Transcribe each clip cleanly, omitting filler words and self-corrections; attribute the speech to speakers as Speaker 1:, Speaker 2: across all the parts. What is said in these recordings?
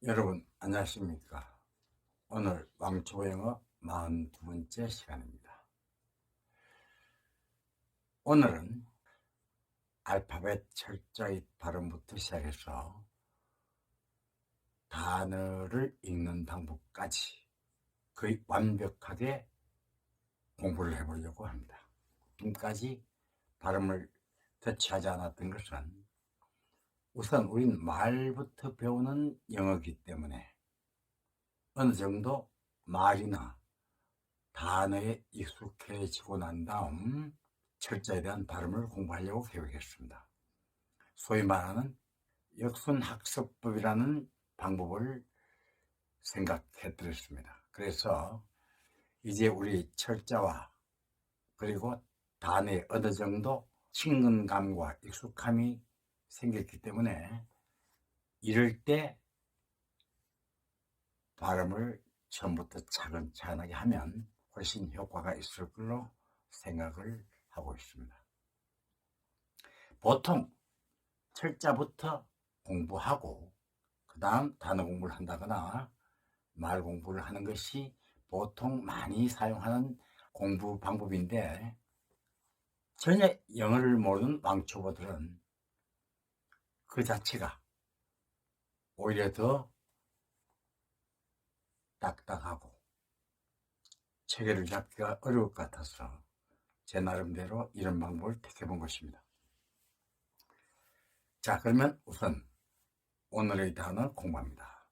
Speaker 1: 여러분 안녕하십니까? 오늘 왕초보영어 42번째 시간입니다. 오늘은 알파벳 철자의 발음부터 시작해서 단어를 읽는 방법까지 거의 완벽하게 공부를 해보려고 합니다. 지금까지 발음을 터치하지 않았던 것은 우선 우린 말부터 배우는 영어이기 때문에 어느 정도 말이나 단어에 익숙해지고 난 다음 철자에 대한 발음을 공부하려고 계획했습니다. 소위 말하는 역순학습법이라는 방법을 생각해드렸습니다. 그래서 이제 우리 철자와 그리고 단어에 어느 정도 친근감과 익숙함이 생겼기 때문에 이럴 때 발음을 처음부터 차근차근하게 하면 훨씬 효과가 있을 걸로 생각을 하고 있습니다. 보통 철자부터 공부하고 그 다음 단어 공부를 한다거나 말 공부를 하는 것이 보통 많이 사용하는 공부 방법인데, 전혀 영어를 모르는 왕초보들은 그 자체가 오히려 더 딱딱하고 체계를 잡기가 어려울 것 같아서 제 나름대로 이런 방법을 택해본 것입니다. 자, 그러면 우선 오늘의 단어 공부합니다.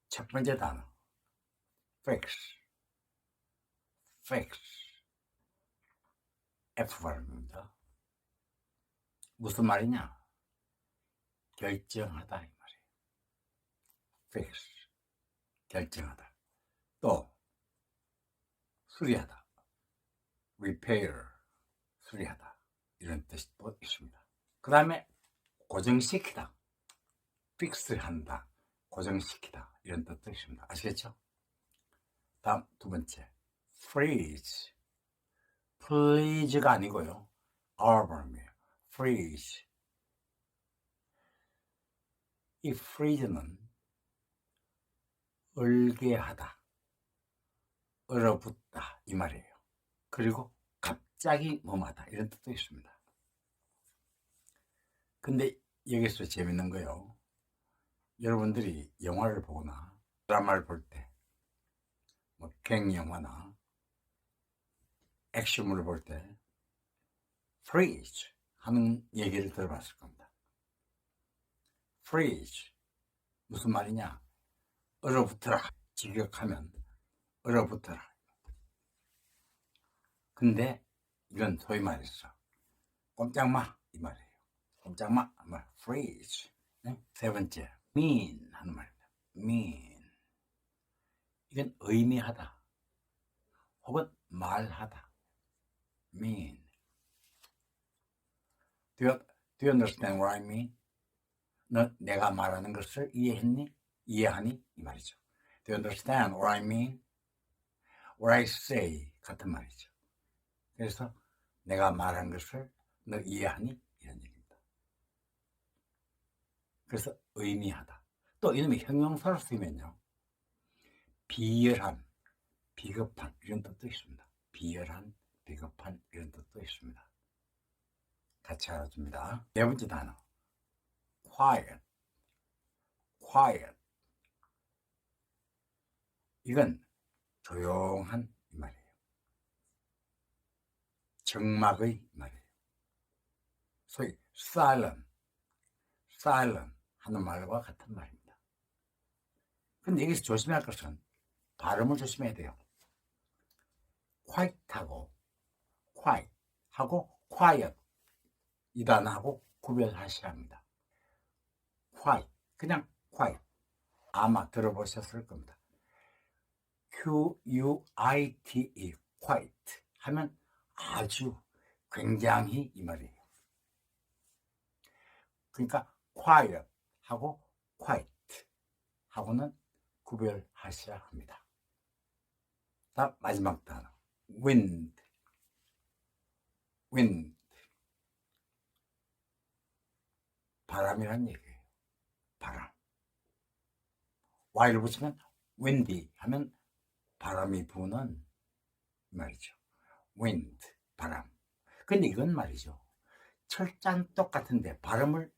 Speaker 1: 첫 번째 단어 fix, fix, F 발음입니다. 무슨 말이냐? 결정하다 이 말이에요. fix, 결정하다. 또 수리하다, repair, 수리하다, 이런 뜻도 있습니다. 그 다음에 고정시키다, fix한다, 고정시키다, 이런 뜻도 있습니다. 아시겠죠? 다음 두 번째 freeze, please가 아니고요, R 발음이에요. freeze. 이 freeze는 얼게하다, 얼어붙다 이 말이에요. 그리고 갑자기 멈하다 이런 뜻도 있습니다. 근데 여기서 재밌는 거요, 여러분들이 영화를 보거나 드라마를 볼 때, 뭐 갱영화나 액션물을 볼 때 freeze 하는 얘기를 들어봤을 겁니다. freeze 무슨 말이냐? 얼어붙어라. 직역하면 얼어붙어라. 근데 이건 소위 말해서 꼼짝마 이 말이에요. 꼼짝마, freeze. 네? 세 번째 mean 하는 말입니다. mean, 이건 의미하다 혹은 말하다. mean. Do you understand what I mean? 너 내가 말하는 것을 이해했니? 이해하니? 이 말이죠. Do you understand what I mean? What I say 같은 말이죠. 그래서 내가 말한 것을 너 이해하니? 이런 얘기입니다. 그래서 의미하다. 또 이놈이 형용사로 쓰면요, 비열한, 비겁한 이런 뜻도 있습니다. 비열한, 비겁한 이런 뜻도 있습니다. 같이 알아줍니다. 네 번째 단어 quiet, quiet. 이건 조용한 이 말이에요. 정막의 말이에요. 소위 silent, silent 하는 말과 같은 말입니다. 근데 여기서 조심할 것은 발음을 조심해야 돼요. quiet하고 quiet 이 단어하고 구별하셔야 합니다. quiet, 그냥 quiet, 아마 들어보셨을 겁니다. Q-U-I-T-E, quiet 하면 아주 굉장히 이 말이에요. 그러니까 quiet 하고 quiet 하고는 구별하셔야 합니다. 다음 마지막 단어 wind, wind, 바람이란 얘기예요. 바람. y를 붙이면 windy 하면 바람이 부는 말이죠. wind, 바람. 근데 이건 말이죠. 철자는 똑같은데 발음을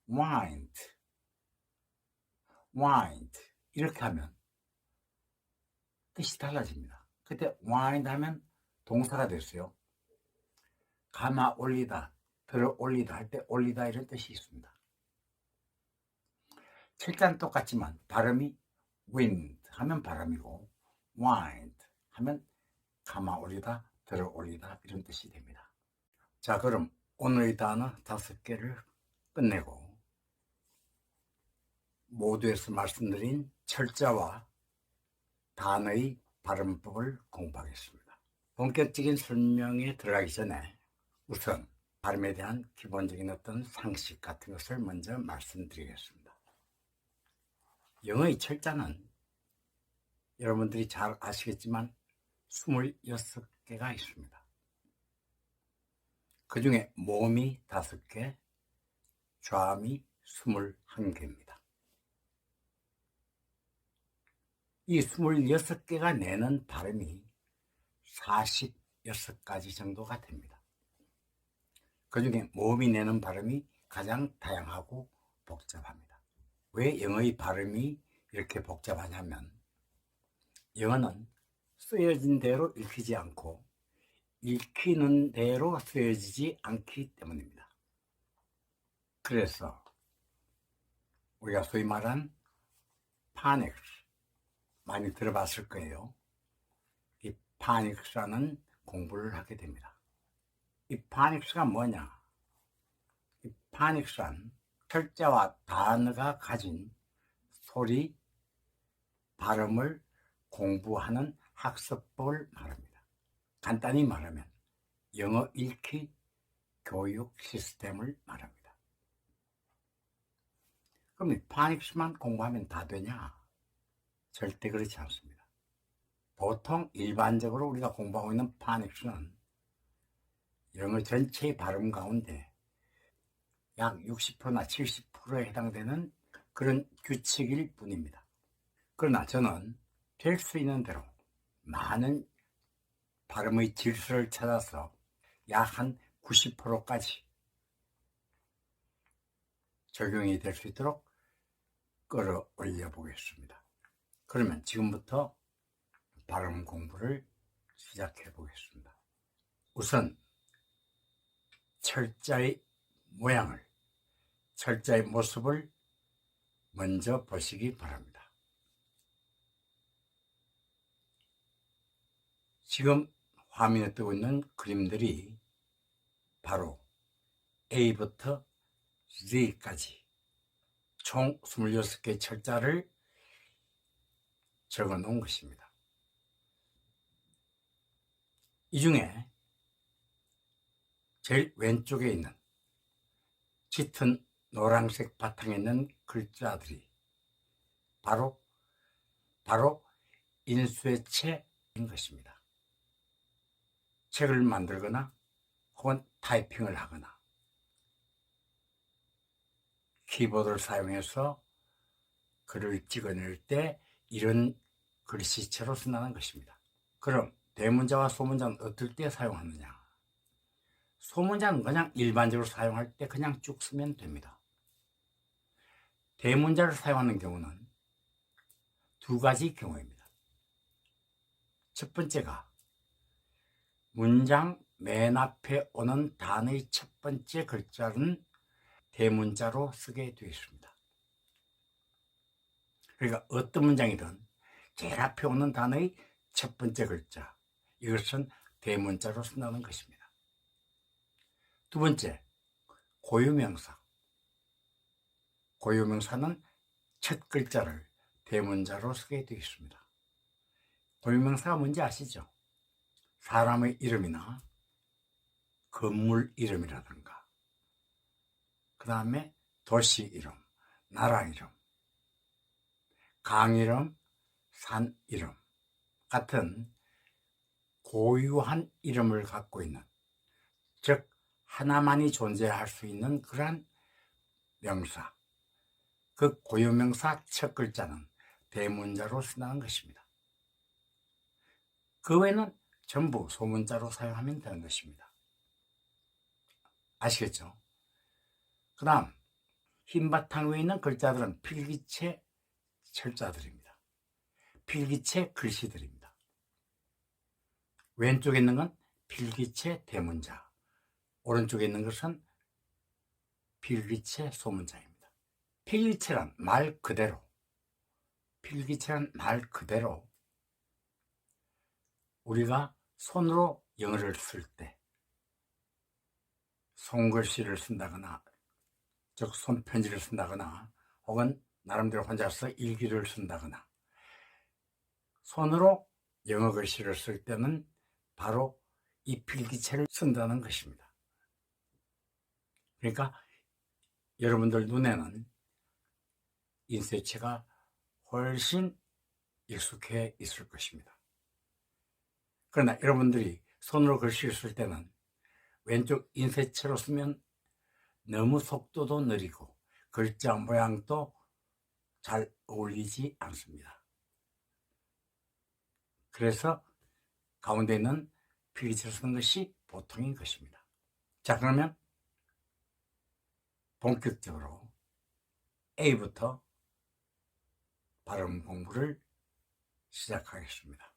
Speaker 1: wind 이렇게 하면 뜻이 달라집니다. 그때 wind 하면 동사가 됐어요. 감아 올리다, 들어 올리다 할 때 올리다 이런 뜻이 있습니다. 철자는 똑같지만 발음이 wind 하면 바람이고 wind 하면 감아 올리다, 들어 올리다 이런 뜻이 됩니다. 자, 그럼 오늘의 단어 5개를 끝내고 모두에서 말씀드린 철자와 단어의 발음법을 공부하겠습니다. 본격적인 설명에 들어가기 전에 우선 발음에 대한 기본적인 어떤 상식 같은 것을 먼저 말씀드리겠습니다. 영어의 철자는 여러분들이 잘 아시겠지만 26개가 있습니다. 그 중에 모음이 5개, 좌음이 21개입니다. 이 26개가 내는 발음이 46가지 정도가 됩니다. 그 중에 모음이 내는 발음이 가장 다양하고 복잡합니다. 왜 영어의 발음이 이렇게 복잡하냐면 영어는 쓰여진 대로 읽히지 않고 읽히는 대로 쓰여지지 않기 때문입니다. 그래서 우리가 소위 말한 파닉스 많이 들어봤을 거예요. 이 파닉스라는 공부를 하게 됩니다. 이 파닉스가 뭐냐? 이 파닉스란 철자와 단어가 가진 소리, 발음을 공부하는 학습법을 말합니다. 간단히 말하면 영어 읽기 교육 시스템을 말합니다. 그럼 이 파닉스만 공부하면 다 되냐? 절대 그렇지 않습니다. 보통 일반적으로 우리가 공부하고 있는 파닉스는 영어 전체의 발음 가운데 약 60%나 70%에 해당되는 그런 규칙일 뿐입니다. 그러나 저는 될 수 있는 대로 많은 발음의 질서를 찾아서 약 한 90%까지 적용이 될 수 있도록 끌어올려 보겠습니다. 그러면 지금부터 발음 공부를 시작해 보겠습니다. 우선 철자의 모양을, 철자의 모습을 먼저 보시기 바랍니다. 지금 화면에 뜨고 있는 그림들이 바로 A부터 Z까지 총 26개의 철자를 적어 놓은 것입니다. 이 중에 제일 왼쪽에 있는 짙은 노란색 바탕에 있는 글자들이 바로 인수의 책인 것입니다. 책을 만들거나 혹은 타이핑을 하거나 키보드를 사용해서 글을 찍어낼 때 이런 글씨체로 쓴다는 것입니다. 그럼 대문자와 소문자는 어떨 때 사용하느냐? 소문자는 그냥 일반적으로 사용할 때 그냥 쭉 쓰면 됩니다. 대문자를 사용하는 경우는 두 가지 경우입니다. 첫 번째가 문장 맨 앞에 오는 단어의 첫 번째 글자는 대문자로 쓰게 되어 있습니다. 그러니까 어떤 문장이든 제일 앞에 오는 단어의 첫 번째 글자, 이것은 대문자로 쓴다는 것입니다. 두 번째, 고유명사. 고유명사는 첫 글자를 대문자로 쓰게 되어 있습니다. 고유명사가 뭔지 아시죠? 사람의 이름이나 건물 이름이라든가, 그 다음에 도시 이름, 나라 이름, 강 이름, 산 이름 같은 고유한 이름을 갖고 있는, 즉 하나만이 존재할 수 있는 그러한 명사, 그 고유명사 첫 글자는 대문자로 쓴다는 것입니다. 그 외에는 전부 소문자로 사용하면 되는 것입니다. 아시겠죠? 그 다음 흰 바탕 위에 있는 글자들은 필기체 철자들입니다. 필기체 글씨들입니다. 왼쪽에 있는 건 필기체 대문자, 오른쪽에 있는 것은 필기체 소문자입니다. 필기체란 말 그대로, 우리가 손으로 영어를 쓸 때 손글씨를 쓴다거나 즉 손편지를 쓴다거나 혹은 나름대로 혼자서 일기를 쓴다거나 손으로 영어 글씨를 쓸 때는 바로 이 필기체를 쓴다는 것입니다. 그러니까 여러분들 눈에는 인쇄체가 훨씬 익숙해 있을 것입니다. 그러나 여러분들이 손으로 글씨를 쓸 때는 왼쪽 인쇄체로 쓰면 너무 속도도 느리고 글자 모양도 잘 어울리지 않습니다. 그래서 가운데 있는 필기체로 쓰는 것이 보통인 것입니다. 자, 그러면 본격적으로 A부터 발음 공부를 시작하겠습니다.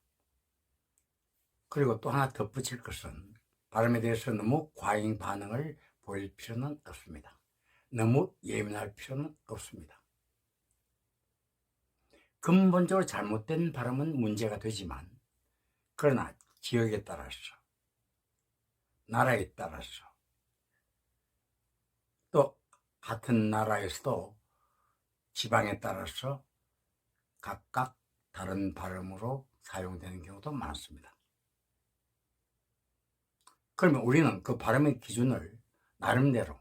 Speaker 1: 그리고 또 하나 덧붙일 것은 발음에 대해서 너무 과잉 반응을 보일 필요는 없습니다. 너무 예민할 필요는 없습니다. 근본적으로 잘못된 발음은 문제가 되지만 그러나 지역에 따라서 나라에 따라서 또 같은 나라에서도 지방에 따라서 각각 다른 발음으로 사용되는 경우도 많습니다. 그러면 우리는 그 발음의 기준을 나름대로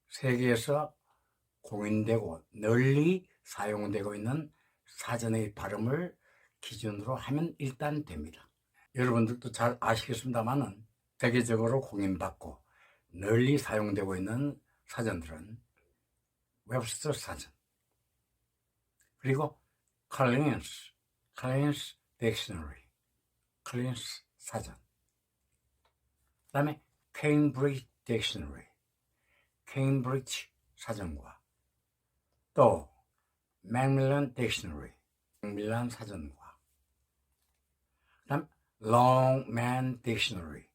Speaker 1: 세계에서 공인되고 널리 사용되고 있는 사전의 발음을 기준으로 하면 일단 됩니다. 여러분들도 잘 아시겠습니다만은 세계적으로 공인받고 널리 사용되고 있는 사전들은 웹스터 사전, 그리고 클린스 딕셔너리, 클린스 사전, 그 다음에 케임브리지 딕셔너리, 케임브리지 사전과 또 맥밀런 딕셔너리, 맥밀런 사전과 그 다음 롱맨 딕셔너리,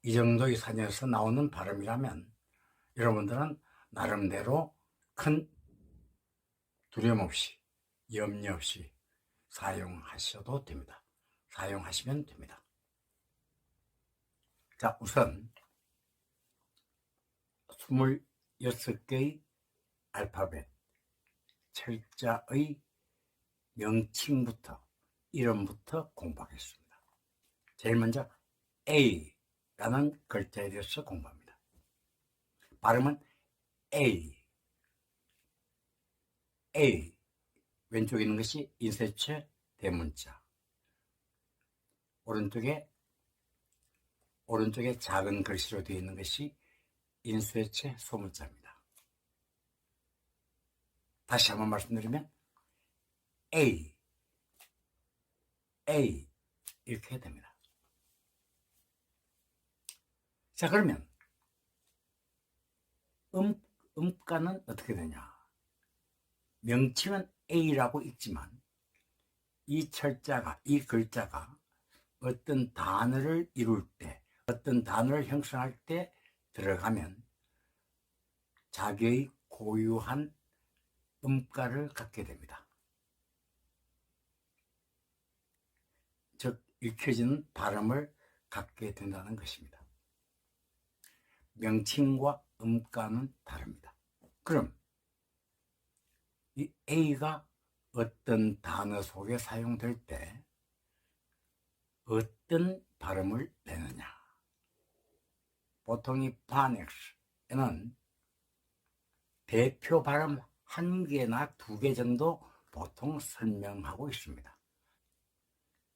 Speaker 1: 이 정도의 사전에서 나오는 발음이라면 여러분들은 나름대로 큰 두려움 없이 염려 없이 사용하셔도 됩니다. 사용하시면 됩니다. 자, 우선 26개의 알파벳 철자의 명칭부터 이름부터 공부하겠습니다. 제일 먼저 A라는 글자에 대해서 공부합니다. 발음은 A. 왼쪽에 있는 것이 인쇄체 대문자, 오른쪽에 작은 글씨로 되어 있는 것이 인쇄체 소문자입니다. 다시 한번 말씀드리면 A 이렇게 됩니다. 자, 그러면 음가는 어떻게 되냐? 명칭은 A라고 있지만 이 글자가 어떤 단어를 이룰 때, 어떤 단어를 형성할 때 들어가면 자기의 고유한 음가를 갖게 됩니다. 즉 읽혀지는 발음을 갖게 된다는 것입니다. 명칭과 음가는 다릅니다. 그럼 이 A가 어떤 단어 속에 사용될 때 어떤 발음을 내느냐? 보통 이 파닉스에는 대표 발음 1개나 2개 정도 보통 설명하고 있습니다.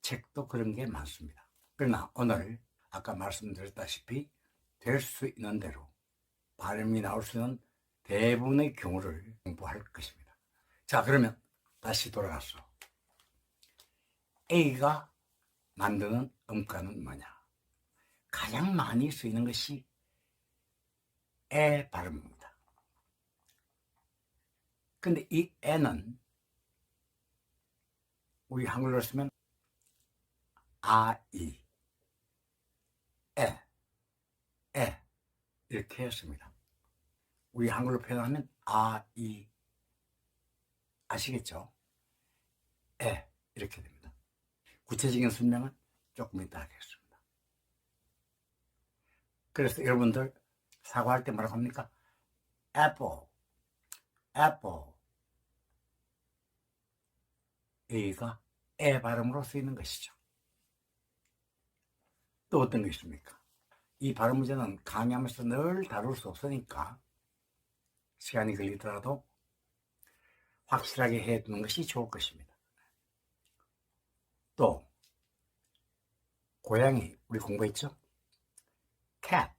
Speaker 1: 책도 그런 게 많습니다. 그러나 오늘 아까 말씀드렸다시피 될 수 있는 대로 발음이 나올 수 있는 대부분의 경우를 공부할 것입니다. 자, 그러면 다시 돌아가서 A가 만드는 음가는 뭐냐? 가장 많이 쓰이는 것이 에 발음입니다. 근데 이 에는 우리 한글로 쓰면 아, 이, 에 이렇게 했습니다. 우리 한글로 표현하면 아, 이, 아시겠죠? 에 이렇게 됩니다. 구체적인 설명은 조금 이따 하겠습니다. 그래서 여러분들 사과할 때 뭐라고 합니까? apple, apple. A가 에 발음으로 쓰이는 것이죠. 또 어떤 게 있습니까? 이 발음 문제는 강의하면서 늘 다룰 수 없으니까 시간이 걸리더라도 확실하게 해두는 것이 좋을 것입니다. 또 고양이 우리 공부했죠? cat,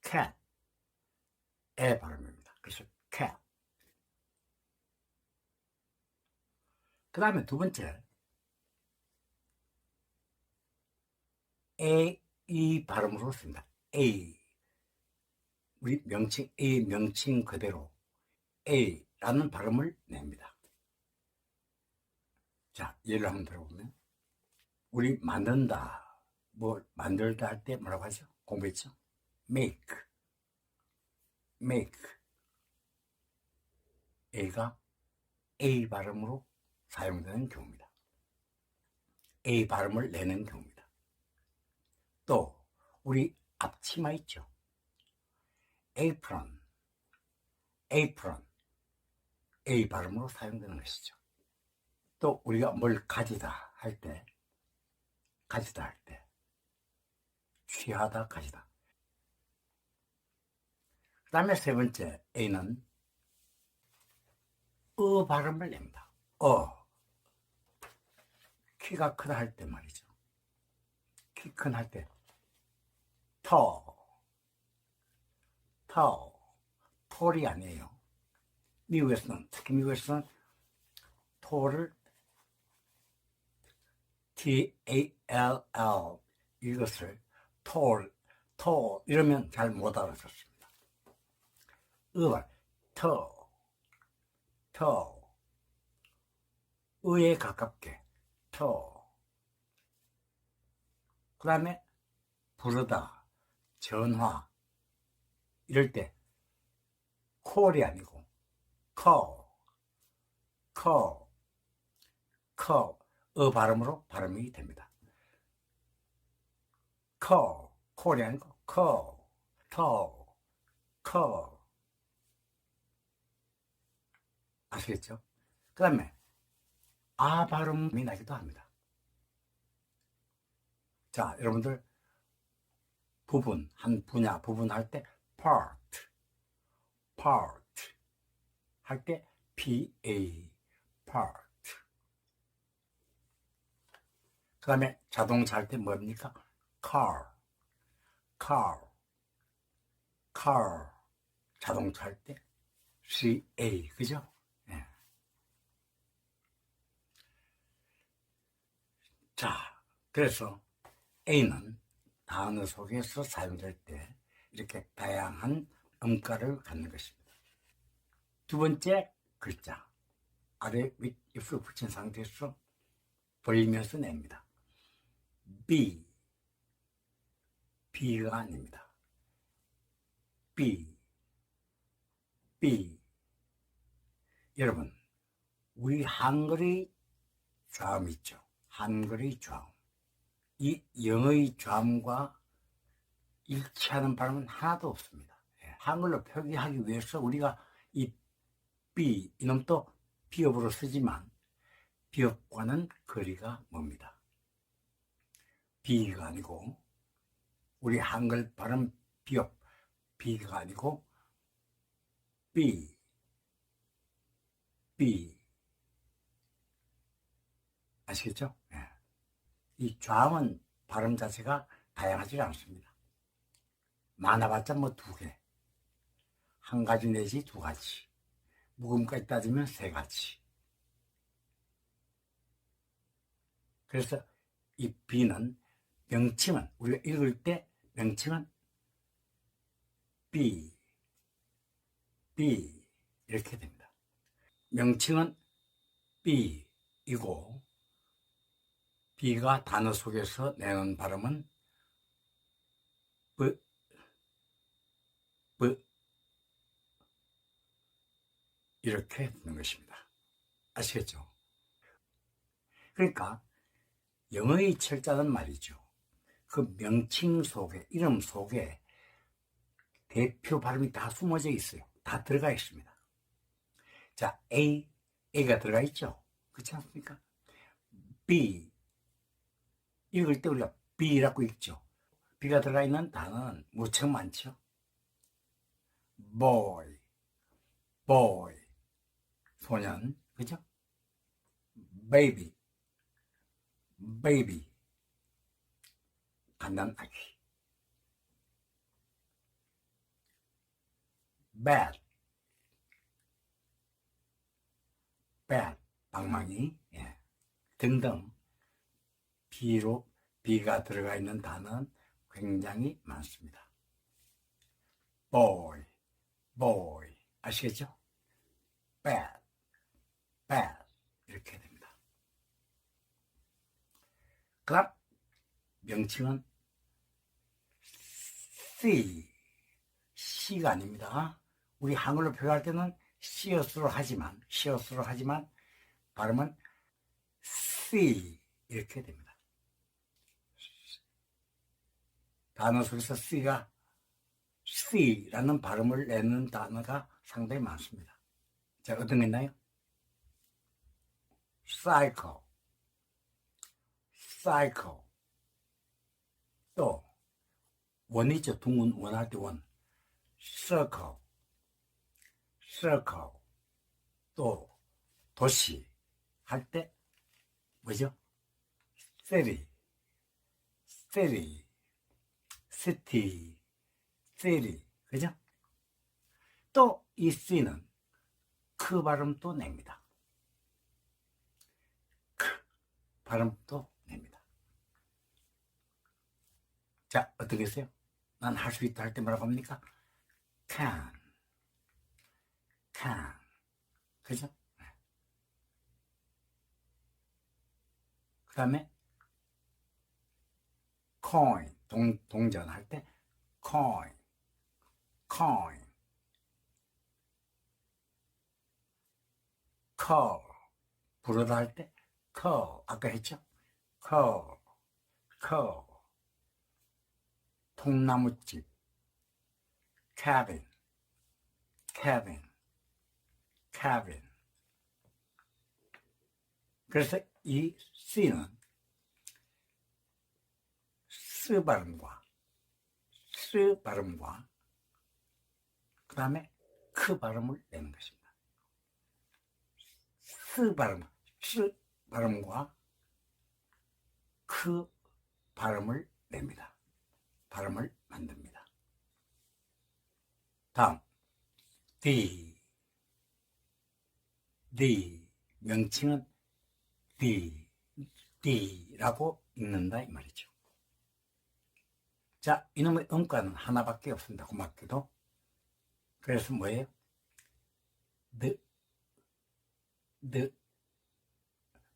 Speaker 1: cat 에 발음입니다. 그래서 cat. 그 다음에 두 번째 A, 이 발음으로 씁니다. A. 우리 명칭 A 명칭 그대로 A라는 발음을 냅니다. 자, 예를 한번 들어보면 우리 만든다, 뭐 만들다 할 때 뭐라고 하죠? 공부했죠? make, make. A가 A 발음으로 사용되는 경우입니다. A 발음을 내는 경우입니다. 또 우리 앞치마 있죠? apron, apron. A 발음으로 사용되는 것이죠. 또 우리가 뭘 가지다 할 때, 취하다, 가지다. 그 다음에 세 번째 A는 발음을 냅니다. 키가 크다 할 때 말이죠. 키 큰 할 때 톨이 아니에요. 미국에서는, 특히 미국에서는 톨을 T-A-L-L 이것을 톨 이러면 잘 못 알아듣습니다. 의에 가깝게 그 다음에 부르다, 전화 이럴 때 콜이 아니고 발음으로 발음이 됩니다. 콜이 아니고 아시겠죠? 그 다음에 발음이 나기도 합니다. 자, 여러분들 한 분야 부분할 때 part 할 때 PA part. 그 다음에 자동차 할 때 뭡니까? car 자동차 할 때 CA, 그죠? 예. 자, 그래서 A는 단어 속에서 사용될 때 이렇게 다양한 음가를 갖는 것입니다. 두 번째 글자 아래 윗입술 붙인 상태에서 벌리면서 냅니다. B가 아닙니다. B. 여러분, 우리 한글의 좌음 있죠? 한글의 좌음. 이 영어의 좌음과 일치하는 발음은 하나도 없습니다. 한글로 표기하기 위해서 우리가 이 B, 이놈도 비읍으로 쓰지만 비읍과는 거리가 멉니다. B가 아니고 우리 한글 발음 비읍 B가 아니고 B 아시겠죠? 네. 이 좌음은 발음 자체가 다양하지 않습니다. 많아봤자 뭐 2개, 한 가지 내지 2가지. 묵음까지 따지면 세 가지. 그래서 이 B는 명칭은, 우리가 읽을 때 명칭은 B, B 이렇게 됩니다. 명칭은 B이고 B가 단어 속에서 내는 발음은 B, B 이렇게 되는 것입니다. 아시겠죠? 그러니까 영어의 철자는 말이죠. 그 명칭 속에, 이름 속에 대표 발음이 다 숨어져 있어요. 다 들어가 있습니다. 자, A가 들어가 있죠. 그렇지 않습니까? B, 읽을 때 우리가 B라고 읽죠. B가 들어가 있는 단어는 무척 많죠. boy, 소년, 그죠? baby, 갓난아기. bad, 방망이, 예. 등등. B가 들어가 있는 단어는 굉장히 많습니다. boy, 아시겠죠? bad, 이렇게 됩니다. 그 다음 명칭은 C가 아닙니다. 우리 한글로 표현할 때는 시어스로 하지만 발음은 C 이렇게 됩니다. 단어 속에서 C라는 발음을 내는 단어가 상당히 많습니다. 자, 어떤 게 있나요? cycle, 또 원이죠. 둥근 원할 때 원. circle, 또 도시 할 때 뭐죠? city, 그죠? 또 이 C는 크 발음도 냅니다. 크 발음도 냅니다. 자, 어떻게 했어요? 난 할 수 있다 할 때 뭐라고 합니까? can, 그죠? 그 다음에 coin, 동전 할 때 coin, call, 부르다 할 때 call, 아까 했죠? call, 통나무집, cabin. 그래서 이 C는 스 발음과 그 다음에 크 발음을 내는 것입니다. 스 발음과 크 발음을 냅니다. 발음을 만듭니다. 다음 D, 명칭은 D라고 읽는다 이 말이죠. 자, 이놈의 음가는 하나밖에 없습니다. 고맙게도. 그래서 뭐예요? the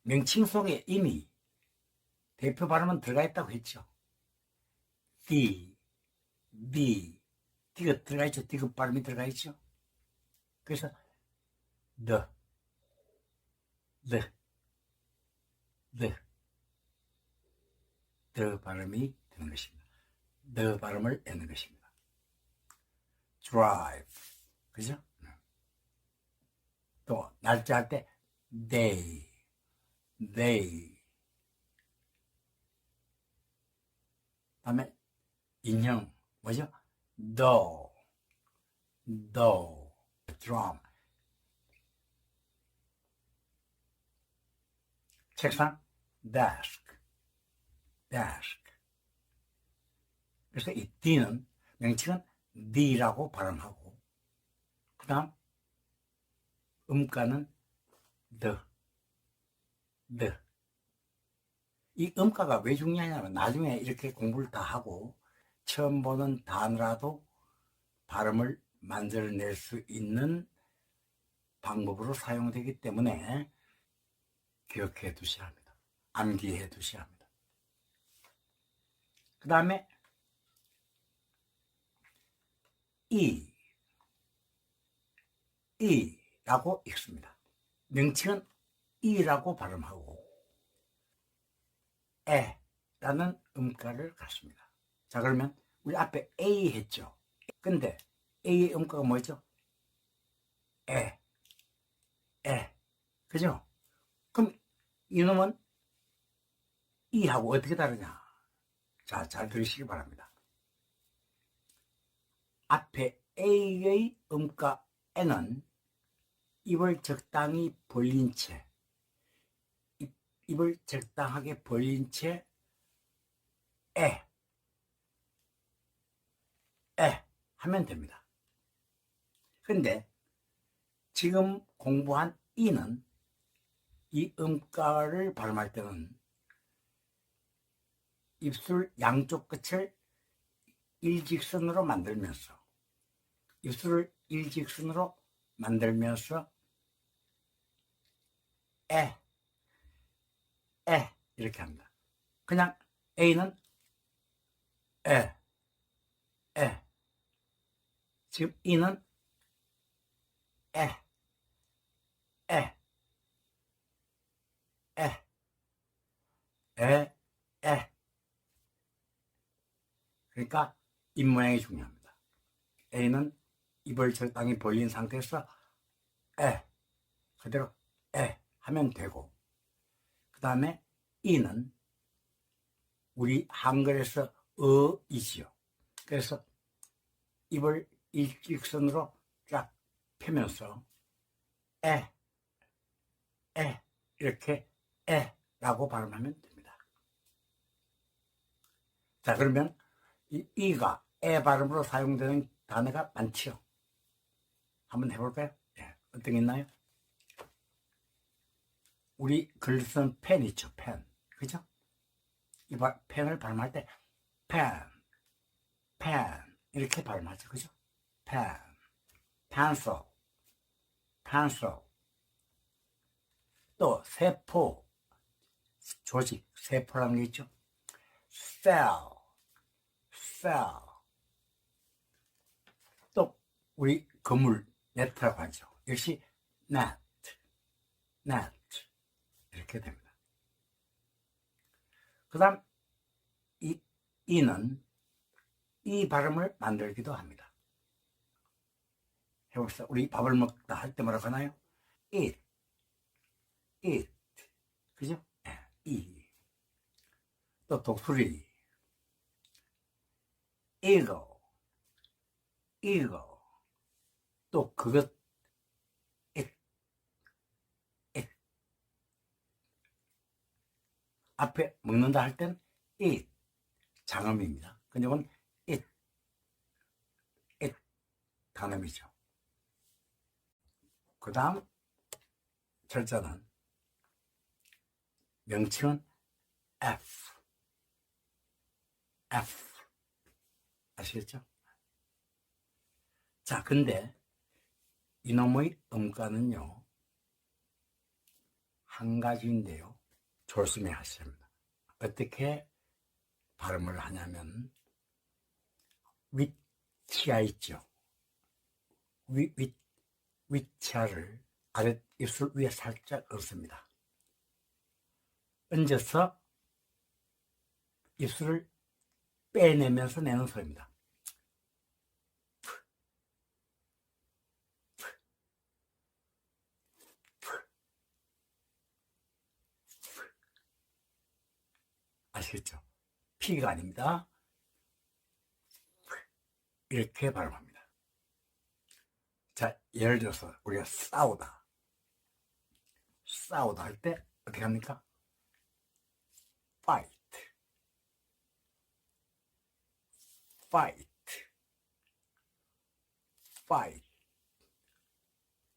Speaker 1: 명칭 속에 이미 대표 발음은 들어가 있다고 했죠. D가 들어가 있죠. D급 발음이 들어가 있죠. 그래서 the 발음이 되는 것입니다. the 발음을 내는 것입니다. drive, 그죠? 또 날짜 할 때 day, 다음에 인형 뭐죠? doll, drum, 책상 desk. 그래서 이 D는 명칭은 D라고 발음하고 그 다음 음가는 the. 이 음가가 왜 중요하냐면 나중에 이렇게 공부를 다 하고 처음 보는 단어라도 발음을 만들어낼 수 있는 방법으로 사용되기 때문에 기억해 두셔야 합니다. 암기해 두셔야 합니다. 그 다음에 이라고 읽습니다. 명칭은 이라고 발음하고 에라는 음가를 갖습니다. 자, 그러면 우리 앞에 A 했죠. 근데 A의 음가가 뭐죠? 에. 그죠? 그럼 이놈은 이하고 어떻게 다르냐? 자, 잘 들으시기 바랍니다. 앞에 A의 음가 N은 입을 적당히 벌린 채, 입을 적당하게 벌린 채 에 하면 됩니다. 근데 지금 공부한 이는 이 음가를 발음할 때는 입술 양쪽 끝을 일직선으로 만들면서 입술을 일직선으로 만들면서 에 이렇게 합니다. 그냥 A는 에 지금 E는 에 그러니까 입 모양이 중요합니다. A는 입을 적당히 벌린 상태에서 그대로 하면 되고, 그 다음에 E는 우리 한글에서 이지요. 그래서 입을 일직선으로 쫙 펴면서 이렇게 라고 발음하면 됩니다. 자, 그러면 이가 발음으로 사용되는 단어가 많지요. 한번 해볼까요? 어떤 게 있나요? 우리 글 쓰는 펜 있죠, 펜. 그죠? 이 펜을 발음할 때 펜 이렇게 발음하죠. 그죠? 펜, pencil. 또 세포, 조직, 세포라는 게 있죠. cell. 또 우리 건물, 네트라고 하죠. 역시 net 이렇게 됩니다. 그 다음 이는 이 발음을 만들기도 합니다. 해봅시다. 우리 밥을 먹다 할 때 뭐라고 하나요? eat. 그죠? 또 독수리, eagle. 또 그것, it. 앞에 먹는다 할 땐 eat, 장음입니다. 근데 이건 it 단음이죠. 그 다음 철자는 명칭은 F. 아시겠죠? 자, 근데 이놈의 음가는요, 한 가지인데요. 조심해 하셔야 합니다. 어떻게 발음을 하냐면, 위치아 있죠? 위치아를 아래 입술 위에 살짝 얹습니다. 얹어서 입술을 빼내면서 내는 소리입니다. 아시겠죠? 피가 아닙니다. 이렇게 발음합니다. 자, 예를 들어서 우리가 싸우다 할 때 어떻게 합니까? fight.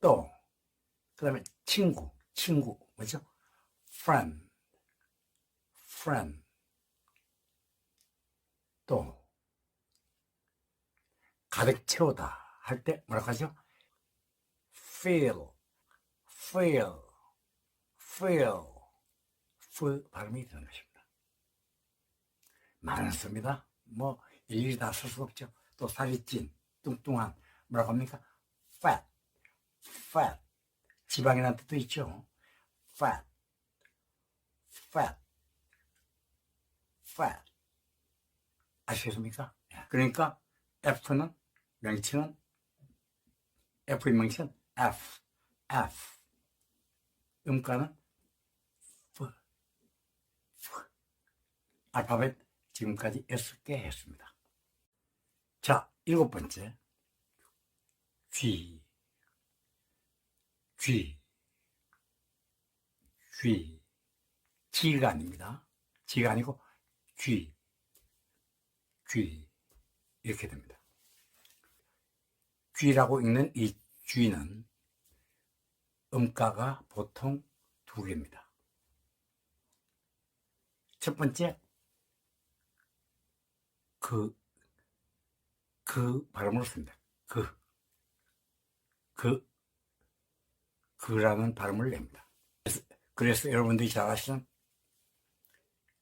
Speaker 1: 또 그 다음에 친구, 뭐죠? friend. 또 가득 채우다 할 때 뭐라고 하죠? fill 발음이 되는 것입니다. 많은 씁니다. 뭐 일일이 다 쓸 수 없죠. 또 살이 찐, 뚱뚱한 뭐라고 합니까? fat 지방이라는 뜻도 있죠. fat 아시겠습니까? 그러니까 F는 명칭은 F의 명칭은 F 음가는 F 알파벳 지금까지 6개 했습니다. 자, 7번째 G가 아닙니다. G가 아니고 G 이렇게 됩니다. G라고 읽는 이 G는 음가가 보통 2개입니다. 첫 번째 그 발음으로 씁니다. 그라는 발음을 냅니다. 그래서 여러분들이 잘 아시는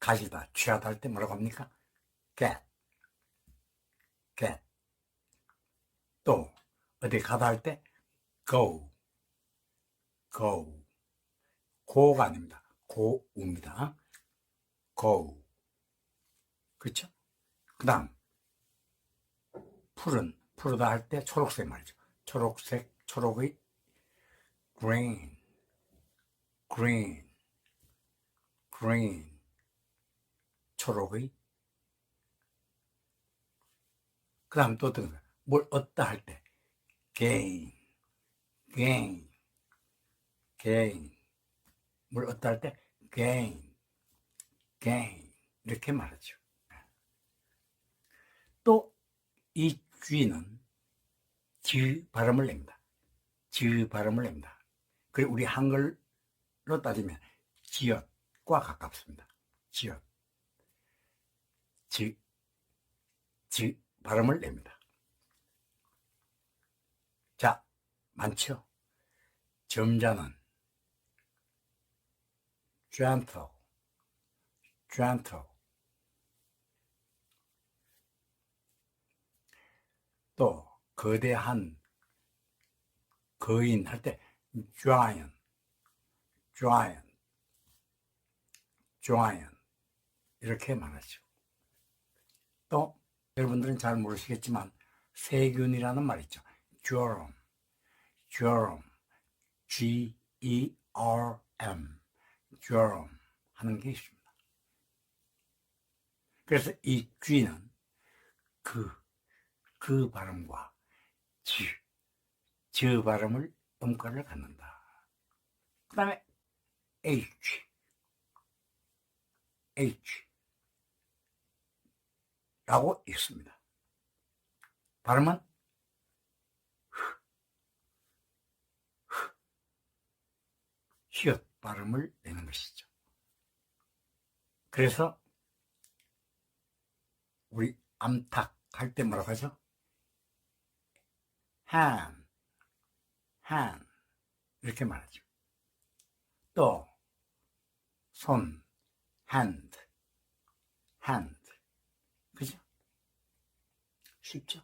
Speaker 1: 가지다, 취하다 할 때 뭐라고 합니까? get. 또 어디 가다 할 때 go. 고가 아닙니다. 고우입니다. go. 그렇죠? 그 다음 푸르다 할 때 초록색 말이죠. 초록의 green. 초록의. 그 다음 또 어떤 거야? 뭘 얻다 할 때 gain. 뭘 얻다 할 때 gain. 이렇게 말하죠. 또 이 G는 발음을 냅니다. 그리고 우리 한글로 따지면 지읒과 가깝습니다. 지읒. 발음을 냅니다. 자, 많죠? 점자는 gentle. 또 거대한, 거인 할 때 giant. 이렇게 말하죠. 또 여러분들은 잘 모르시겠지만 세균이라는 말 있죠. germ. G-E-R-M. germ 하는 게 있습니다. 그래서 이 G는 그 발음과 저 발음을 음가를 갖는다. 그 다음에 H 라고 읽습니다. 발음은 히읗 발음을 내는 것이죠. 그래서 우리 암탉 할 때 뭐라고 하죠? hand 이렇게 말하죠. 또 손 hand 그죠? 쉽죠?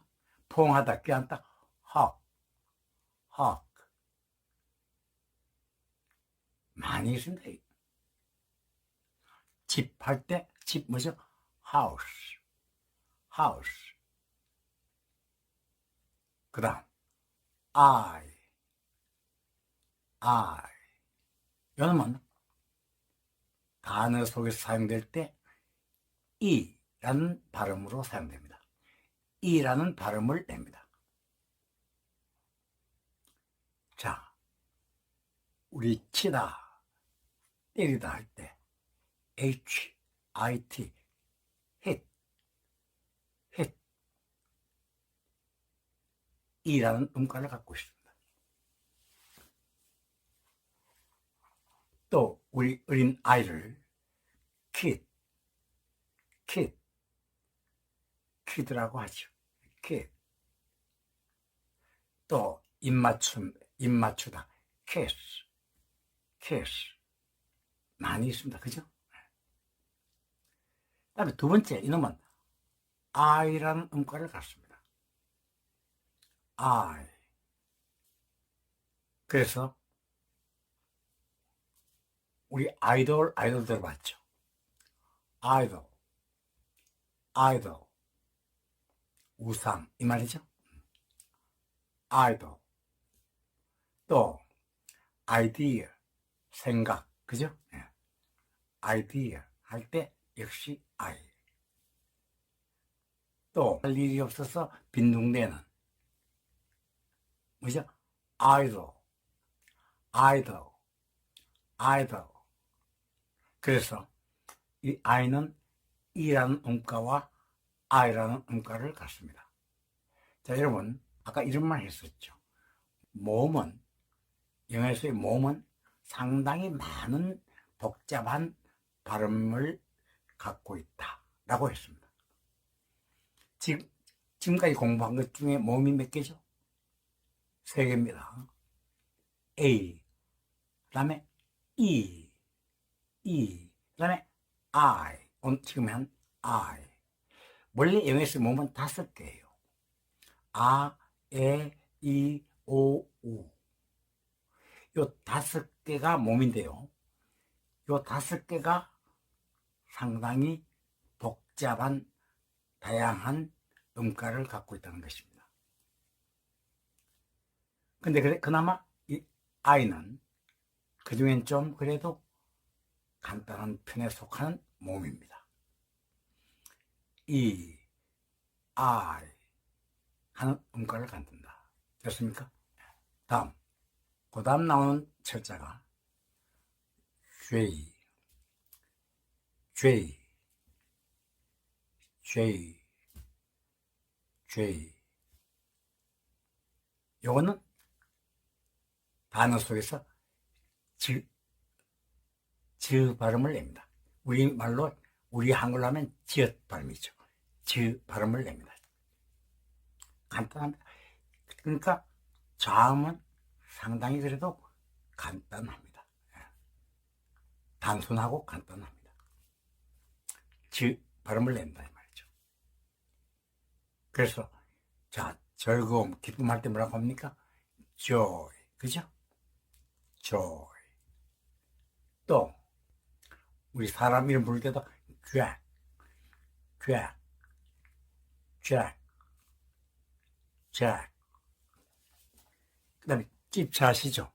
Speaker 1: 포옹하다, 껴안다 hug 많이 있습니다. 집 할 때 집 뭐죠? house 그 다음 I 이놈은 단어 속에서 사용될 때 이라는 발음으로 사용됩니다. 이라는 발음을 냅니다. 자, 우리 치다, 때리다 할 때 HIT hit 이라는 음가를 갖고 있습니다. 우리 어린 아이를 kid라고 하죠. kid. 또 입 맞추다 kiss 많이 있습니다. 그죠? 그 다음에 두 번째, 이놈은 I라는 음가를 갖습니다. I. 그래서 우리 아이돌 들어봤죠? 아이돌 우상 이 말이죠. 아이돌. 또 아이디어 생각, 그죠? 아이디어 할 때 역시 I. 또 할 일이 없어서 빈둥대는 뭐죠? 아이돌. 그래서 이 I는 E라는 음가와 I라는 음가를 갖습니다. 자, 여러분 아까 이런 말 했었죠. 모음은, 영어에서의 모음은 상당히 많은 복잡한 발음을 갖고 있다 라고 했습니다. 지금까지 공부한 것 중에 모음이 몇 개죠? 3개입니다. A, 그 다음에 E, 그 다음에 I, 지금 한 I. 원래 영어에서 모음은 5개예요. 아, 에, 이, 오, 우. 요 5개가 모음인데요. 요 5개가 상당히 복잡한 다양한 음가를 갖고 있다는 것입니다. 근데 그나마 이 I는 그중엔 좀 그래도 간단한 편에 속하는 모음입니다. E, I 하는 음가를 갖는다. 됐습니까? 그 다음 나오는 철자가 J. 요거는 단어 속에서 즈 발음을 냅니다. 우리 한글로 하면 지읒 발음이죠. 즈 발음을 냅니다. 간단합니다. 그러니까 자음은 상당히 그래도 간단합니다. 단순하고 간단합니다. 즈 발음을 낸다 이 말이죠. 그래서 자, 즐거움, 기쁨할 때 뭐라고 합니까? joy, 그죠? joy. 또 우리 사람 이름 부를 때도 Jack. 그 다음에 찝차 아시죠?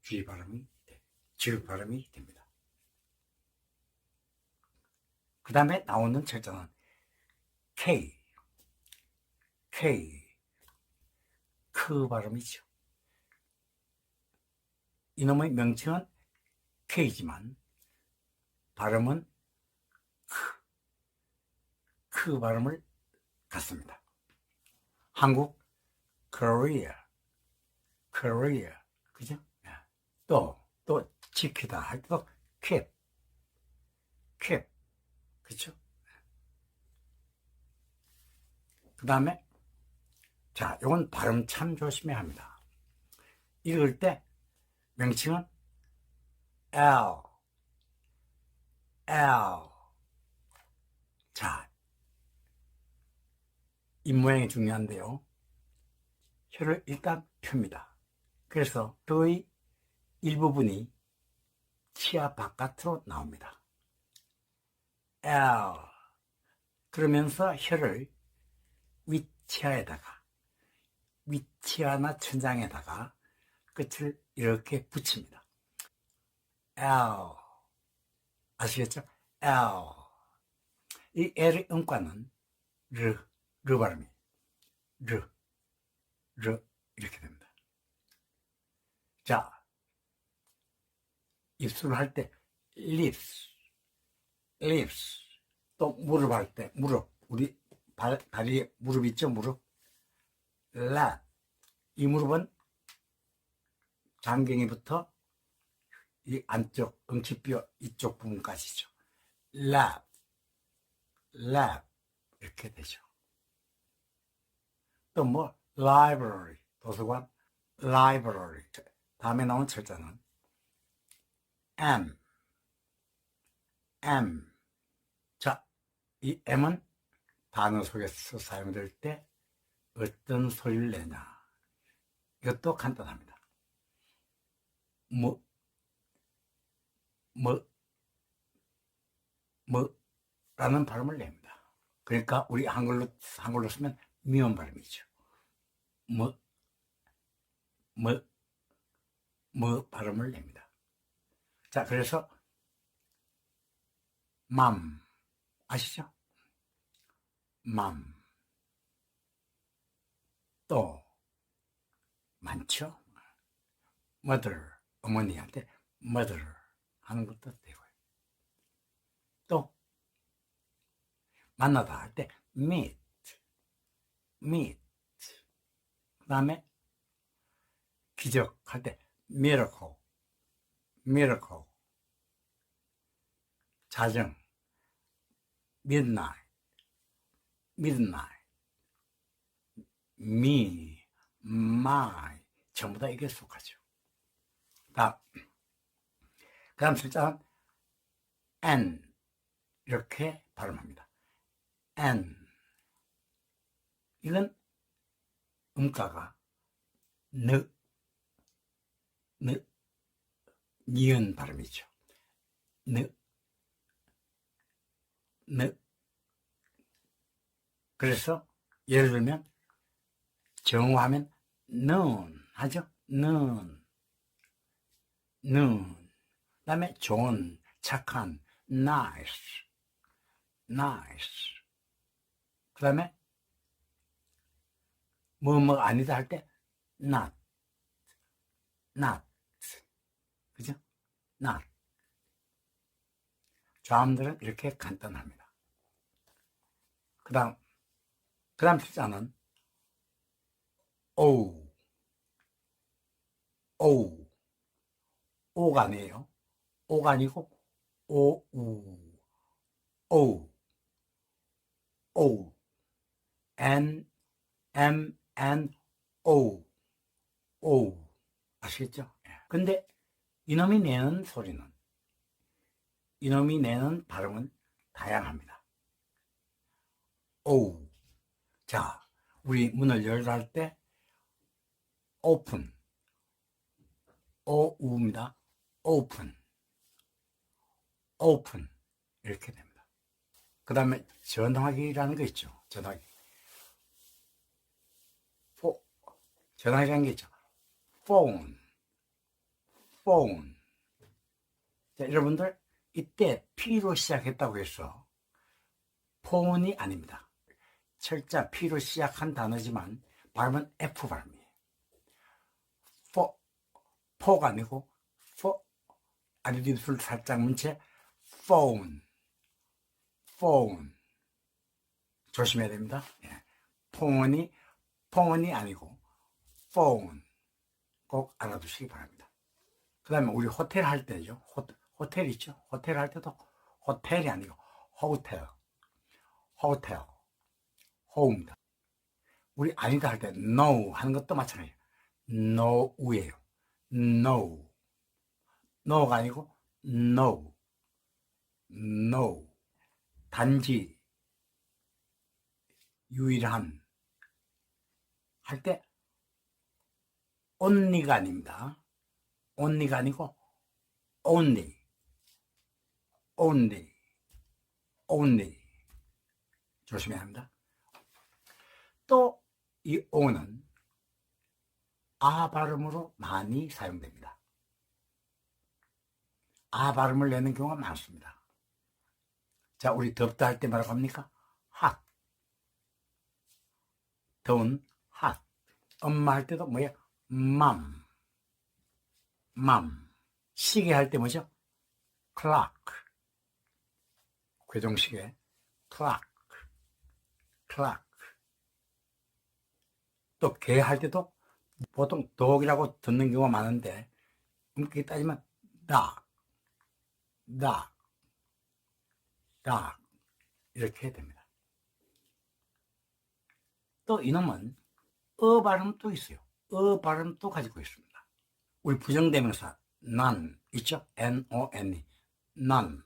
Speaker 1: G 발음이 지 발음이 됩니다. 그 다음에 나오는 철자는 K 크 발음이죠. 이놈의 명칭은 K지만 발음은 크 발음을 갖습니다. 한국 Korea, 그죠? 또 지키다 할 때도 keep, 그죠? 그 다음에 자, 이건 발음 참 조심해야 합니다. 읽을 때 명칭은 L. 자, 입 모양이 중요한데요. 혀를 일단 펴니다. 그래서 그의 일부분이 치아 바깥으로 나옵니다. L. 그러면서 혀를 윗치아나 천장에다가 끝을 이렇게 붙입니다. L. 아시겠죠? L. 이 L의 음가는 르 발음이 르 이렇게 됩니다. 자, 입술을 할 때 lips. 또 무릎 할 때 무릎, 우리 다리에 무릎 있죠? 무릎. lap. 이 무릎은 장경이부터 이 안쪽 응치뼈 이쪽 부분까지죠. lap, lap 이렇게 되죠. 또 뭐 library, 도서관, library. 다음에 나온 철자는 M, M. 자, 이 M은 단어 속에서 사용될 때 어떤 소리를 내냐. 이것도 간단합니다. 라는 발음을 냅니다. 그러니까 우리 한글로 쓰면 미음 발음이죠. 발음을 냅니다. 자, 그래서 맘 아시죠? 맘. 또 많죠? mother, 어머니한테 mother 하는 것도 되고요. 또 만나다 할 때 meet, meet. 그 다음에 기적할 때 miracle, miracle. 자정 midnight, midnight. me, my 전부 다 이게 속하죠. 다음 숫자는 n 이렇게 발음합니다. n. 이건 음가가 니은 발음이죠. 그래서 예를 들면 정화하면 noon 하죠. noon. 그 다음에 좋은, 착한, nice. 그 다음에 뭐 아니다 할 때 not. 그죠? not. 좌음들은 이렇게 간단합니다. 그 다음 숫자는 오가 아니에요. 오가 아니고 O N M N O 아시겠죠? 근데 이놈이 내는 소리는, 이놈이 내는 발음은 다양합니다. 자, 우리 문을 열다 할 때 open, 오우입니다. open 이렇게 됩니다. 그 다음에 전화기라는 거 있죠. 전화기라는 게 있죠. phone. 자, 여러분들 이때 P로 시작했다고 해서 폰이 아닙니다. 철자 P로 시작한 단어지만 발음은 F 발음이에요. 포가 아니고 아랫입술 살짝 문채 phone 조심해야 됩니다. 예. 폰이 아니고 phone 꼭 알아두시기 바랍니다. 그 다음에 우리 호텔 할 때죠. 호텔 있죠. 호텔 할 때도 호텔이 아니고 호텔 호입니다. 우리 아니다 할 때 no 하는 것도 마찬가지예요. no예요. no가 아니고 no. 단지 유일한 할 때 only가 아닙니다. only가 아니고 only 조심해야 합니다. 또 이 o는 아 발음으로 많이 사용됩니다. 아 발음을 내는 경우가 많습니다. 자, 우리 덥다 할 때 뭐라고 합니까? hot. 더운 hot. 엄마 할 때도 뭐야? mom. 시계 할 때 뭐죠? clock. 괴종시계 clock. 또 개 할 때도 보통 dog이라고 듣는 경우가 많은데 그렇게 따지면 dog, dog, dog 이렇게 됩니다. 또 이놈은 발음도 있어요. 발음도 가지고 있습니다. 우리 부정대명사 none 있죠? N-O-N-E none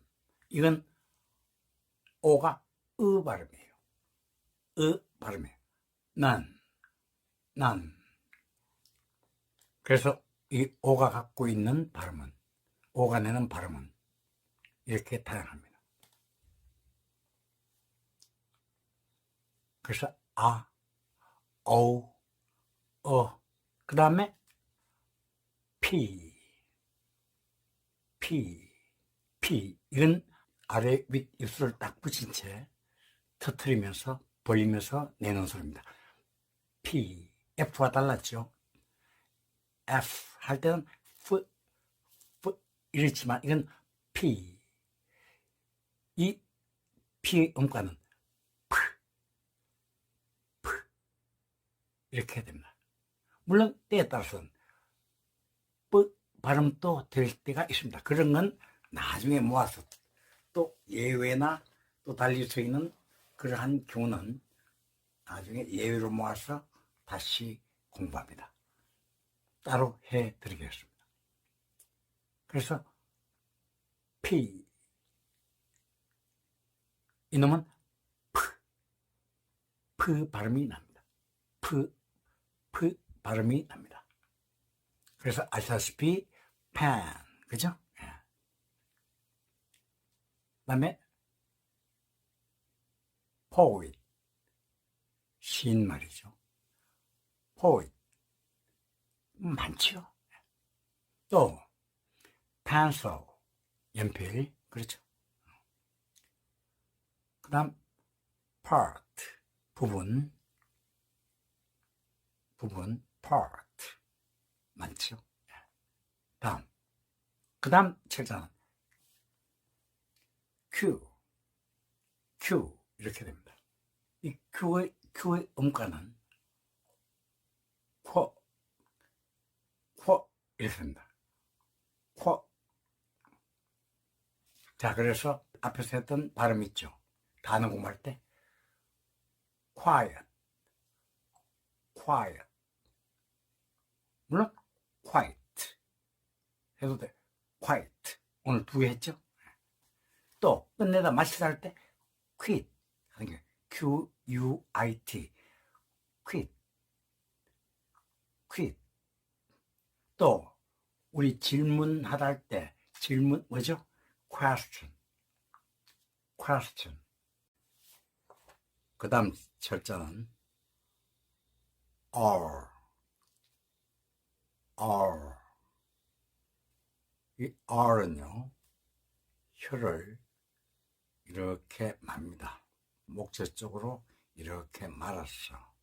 Speaker 1: 이건 오가 발음이에요. 발음이에요. none 그래서 이 오가 갖고 있는 발음은 오가 내는 발음은 이렇게 다양합니다. 그래서 오, 그 다음에 P 이건 아래 윗 입술을 딱 붙인 채 터트리면서 벌리면서 내는 소리입니다. P, F와 달랐죠. F 할 때는 F 이렇지만 이건 P 이 P 음가는 이렇게 됩니다. 물론 때에 따라서는 발음도 될 때가 있습니다. 그런 건 나중에 모아서 또 예외나 또 달릴 수 있는 그러한 경우는 나중에 예외로 모아서 다시 공부합니다. 따로 해드리겠습니다. 그래서 P 이놈은 P 발음이 납니다. P 발음이 납니다. 그래서 아시다시피 pen 그죠? 그 다음에 poet 시인 말이죠. poet 많죠. 또 pencil 연필 그렇죠. 그 다음 part 부분 part 많죠. 그 다음 철자는 Q 이렇게 됩니다. 이 Q의 음가는 코 이렇게 됩니다. 자, 그래서 앞에서 했던 발음 있죠. 단어 공부할 때 quiet 물론 quiet 해도 돼. quiet 오늘 2개 했죠. 또 끝내다 마치다 할 때 quit 하는 게 Q-U-I-T quit 또 우리 질문하다 할 때 질문 뭐죠? question 그 다음 철자는 R 이 R은요 혀를 이렇게 맙니다. 목젖 쪽으로 이렇게 말아서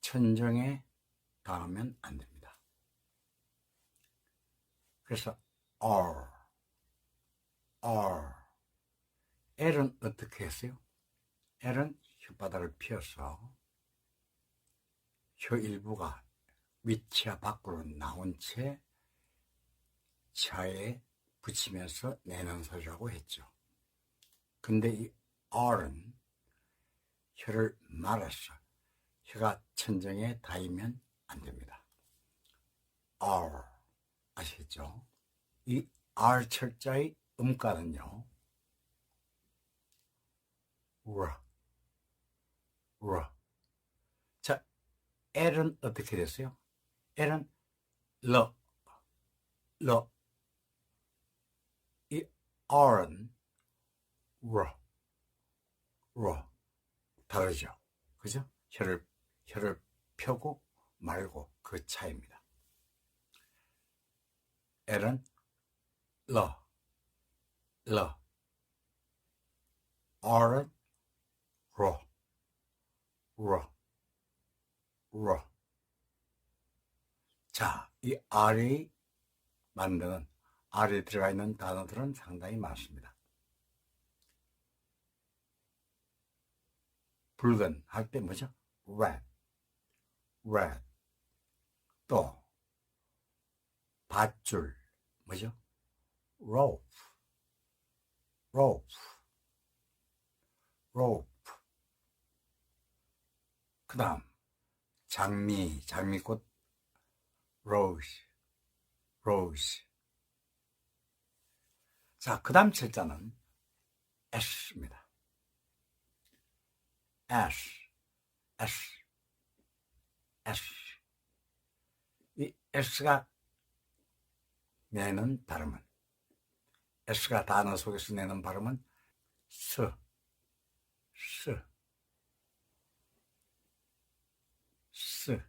Speaker 1: 천정에 닿으면 안 됩니다. 그래서 R L은 어떻게 했어요? L은 혓바닥을 펴서 혀 일부가 위치와 밖으로 나온 채 차에 붙이면서 내는 소리라고 했죠. 근데 이 R은 혀를 말아서 혀가 천정에 닿으면 안 됩니다. R 아시겠죠? 이 R 철자의 음가는요 라. 자, L은 어떻게 됐어요? L은 러. 이 R은 러. 다르죠? 그죠? 혀를 펴고 말고 그 차이입니다. L은 러. R은 러. 자, 이 R이 만드는 R에 들어가 있는 단어들은 상당히 많습니다. 붉은 할 때 뭐죠? red 또 밧줄 뭐죠? rope, rope, rope. 그 다음 장미꽃 rose, rose. 자, 그 다음 철자는 S입니다. S, S, S. 이 S가 내는 발음은, S가 단어 속에서 내는 발음은 스, 스, 스.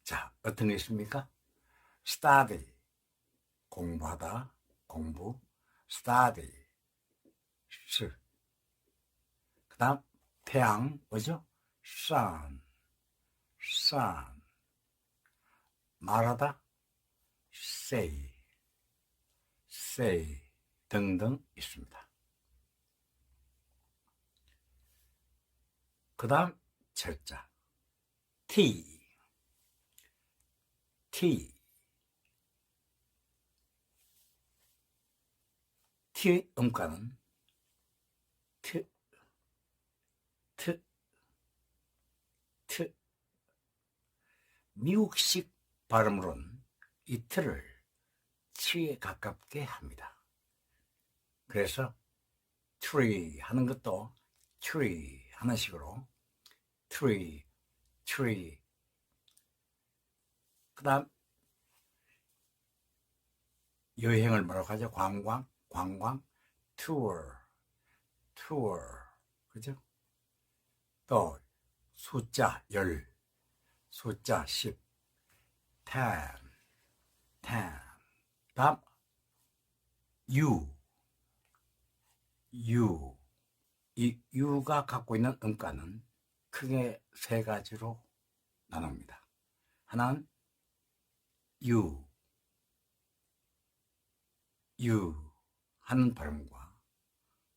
Speaker 1: 자, 어떤 게 있습니까? study, 공부하다, 공부, study, 스. 그 다음 태양, 뭐죠? sun, sun. 말하다, say, say 등등 있습니다. 그 다음 철자 T, T, T 음가는 T, T, T. 미국식 발음으로는 이 T를 T에 가깝게 합니다. 그래서 tree 하는 것도 tree 하는 식으로 tree, tree. 그 다음 여행을 뭐라고 하죠? 관광, tour, tour. 그죠? 또 숫자 10, 숫자 10, 10, 10. 다음 U, 이 U가 갖고 있는 음가는 크게 세 가지로 나눕니다. 하나는 U 하는 발음과,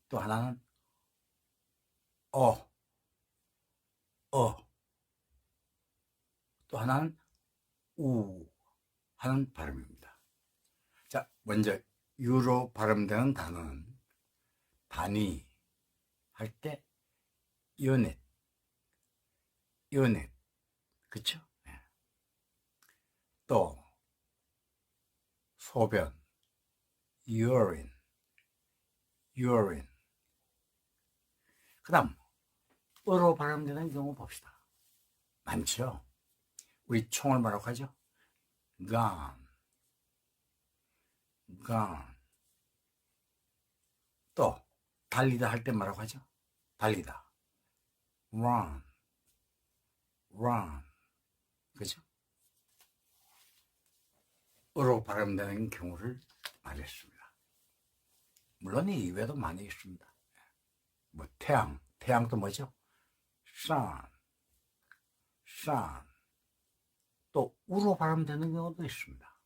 Speaker 1: 또 하나는 또 하나는 우 하는 발음입니다. 자, 먼저 U로 발음되는 단어는 단위 할 때 unit, 그쵸? 네. 또 소변, urine. 그 다음 어로 발음되는 경우 봅시다. 많죠? 우리 총을 뭐라고 하죠? gun. 또 달리다 할 때 뭐라고 하죠? 달리다. run. 그죠? 어로 발음되는 경우를 말했습니다. 물론 이 이외에도 많이 있습니다. 뭐 태양도 뭐죠? sun. 또 우로 발음되는 경우도 있습니다.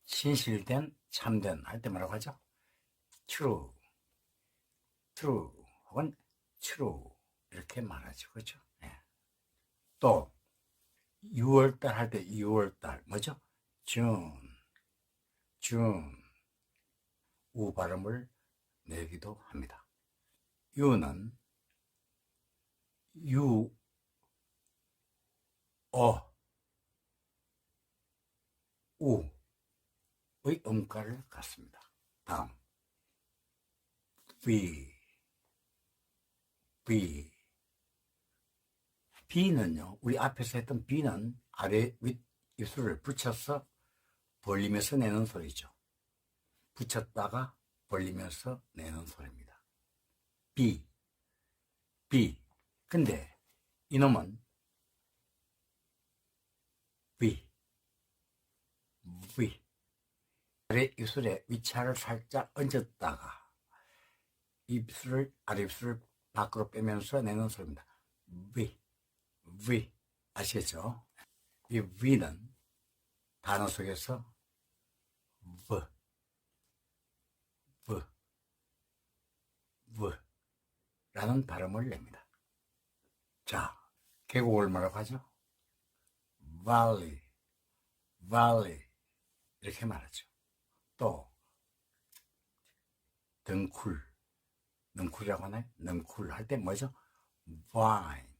Speaker 1: 진실된, 참된 할 때 뭐라고 하죠? true 혹은 true 이렇게 말하죠. 그렇죠? 네. 또 6월달 할 때 6월달 뭐죠? June 우 발음을 내기도 합니다. U는 우의 음가를 갖습니다. 다음 B는요, 우리 앞에서 했던 B는 아래 윗 입술을 붙여서 벌리면서 내는 소리죠. 붙였다가 벌리면서 내는 소리입니다. B. 근데 이놈은 V. 아래 입술에 위치를 살짝 얹었다가 아래 입술을 밖으로 빼면서 내는 소리입니다. V. 아시겠죠? 이 V는 단어 속에서 라는 발음을 냅니다. 자, 계곡을 뭐라고 하죠? Valley. valley 이렇게 말하죠. 또 능쿨이라고 하나요? 능쿨 할 때 뭐죠? vine,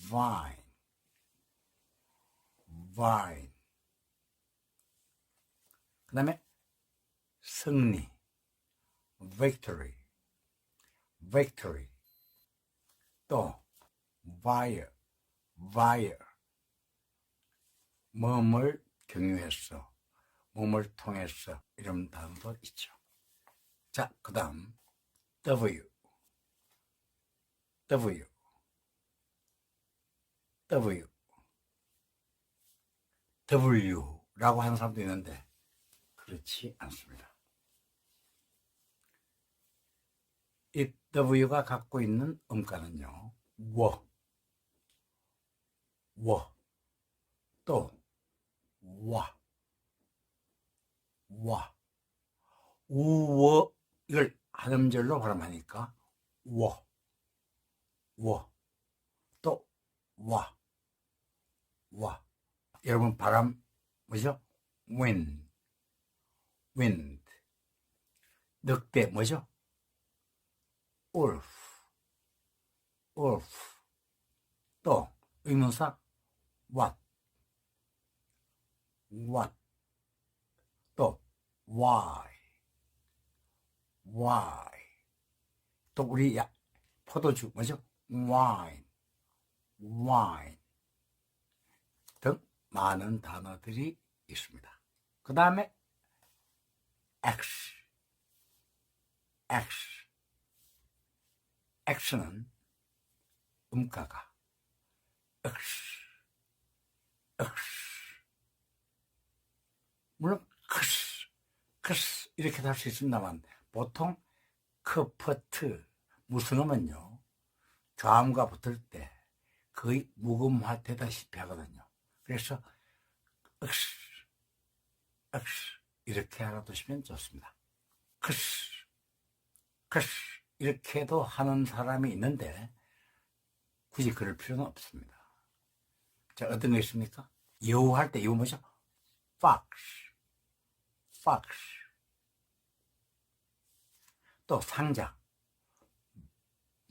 Speaker 1: vine, vine. 그 다음에 승리, victory, victory. 또 via, via. 뭐뭘 경유했어, 뭐뭘 통해서 이런 단어도 있죠. 자, 그 다음 W, W, W, W라고 하는 사람도 있는데 그렇지 않습니다. 이 W가 갖고 있는 음가는요, 또 우워, 이걸 한 음절로 발음하니까 또 여러분 바람 뭐죠? wind. 늑대 뭐죠? wolf. 또 의문사 what. 또 why. 또 우리 포도주 뭐죠? wine 등 많은 단어들이 있습니다. 그 다음에 X는 음가가 물론 크스 이렇게도 할 수 있습니다만 보통 크퍼트 무슨음은요 좌음과 붙을 때 거의 무음화되다시피 하거든요. 그래서 이렇게 알아두시면 좋습니다. 크스 이렇게도 하는 사람이 있는데 굳이 그럴 필요는 없습니다. 자, 어떤 거 있습니까? 여우 할 때 여우 뭐죠? fox. 또 상자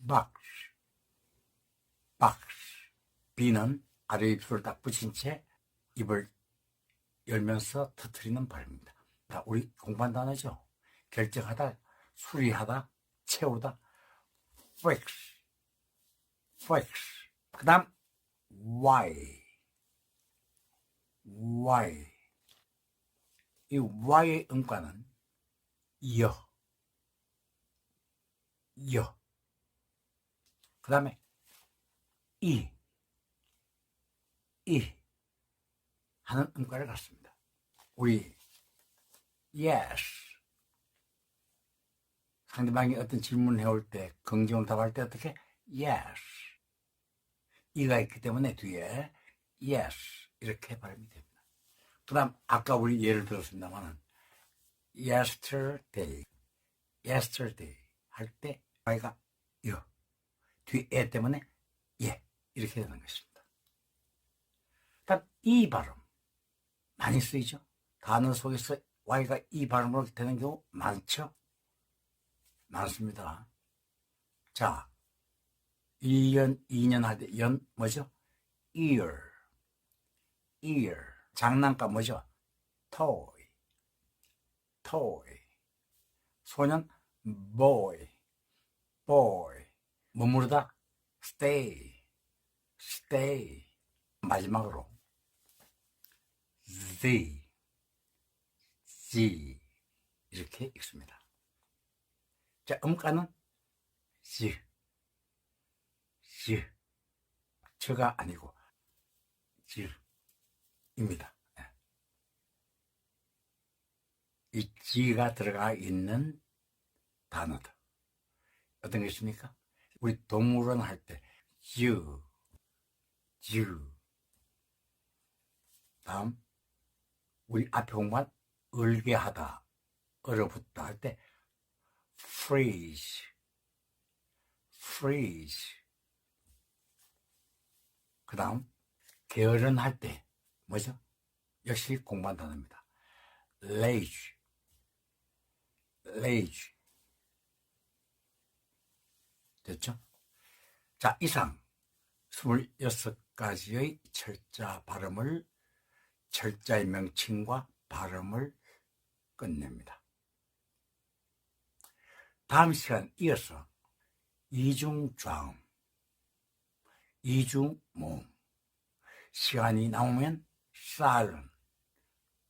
Speaker 1: box. B는 아래 입술을 딱 붙인 채 입을 열면서 터뜨리는 발음입니다. 다 우리 공부한 단어죠. 결정하다, 수리하다, 채우다. fix. 그 다음 Y. 이 Y의 음가는 그 다음에 E 하는 음가를 갖습니다. 우리 yes, 상대방이 어떤 질문을 해올 때 긍정을 답할 때 어떻게 yes, 이가 있기 때문에 뒤에 yes 이렇게 발음이 됩니다. 그 다음 아까 우리 예를 들었습니다만 yesterday 할 때 Y가 뒤에 에 때문에 이렇게 되는 것입니다. 일단 이 발음 많이 쓰이죠. 단어 속에서 Y가 이 발음으로 되는 경우 많죠. 많습니다. 자, 2년 할 때 연 뭐죠? ear. 장난감 뭐죠? toy. 소년 boy. 머무르다 stay. 마지막으로 Z 이렇게 읽습니다. 자, 음가는 저가 아니고 입니다. 이 G가 들어가 있는 단어들 어떤 게 있습니까? 우리 동물원 할 때 다음 우리 앞에 공부한 얼게하다, 얼어붙다 할 때 freeze. 그 다음 게으른 할 때 뭐죠? 역시 공부한 단어입니다. lazy, lazy. 됐죠? 자, 이상 26가지의 철자 발음을, 철자의 명칭과 발음을 끝냅니다. 다음 시간 이어서 이중좌음, 이중모음, 시간이 나오면 silent,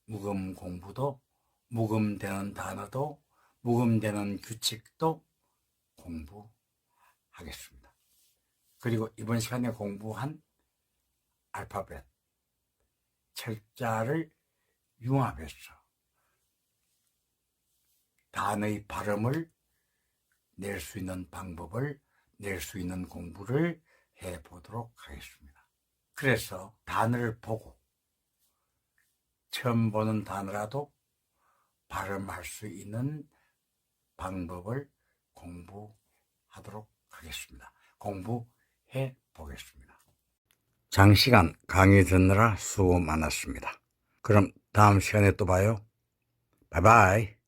Speaker 1: 묵음 공부도, 묵음되는 단어도, 묵음되는 규칙도 공부하겠습니다. 그리고 이번 시간에 공부한 알파벳, 철자를 융합해서 단어의 발음을 낼 수 있는 방법을, 낼 수 있는 공부를 해보도록 하겠습니다. 그래서 단어를 보고 처음 보는 단어라도 발음할 수 있는 방법을 공부하도록 하겠습니다. 공부해 보겠습니다. 장시간 강의 듣느라 수고 많았습니다. 그럼 다음 시간에 또 봐요. 바이바이.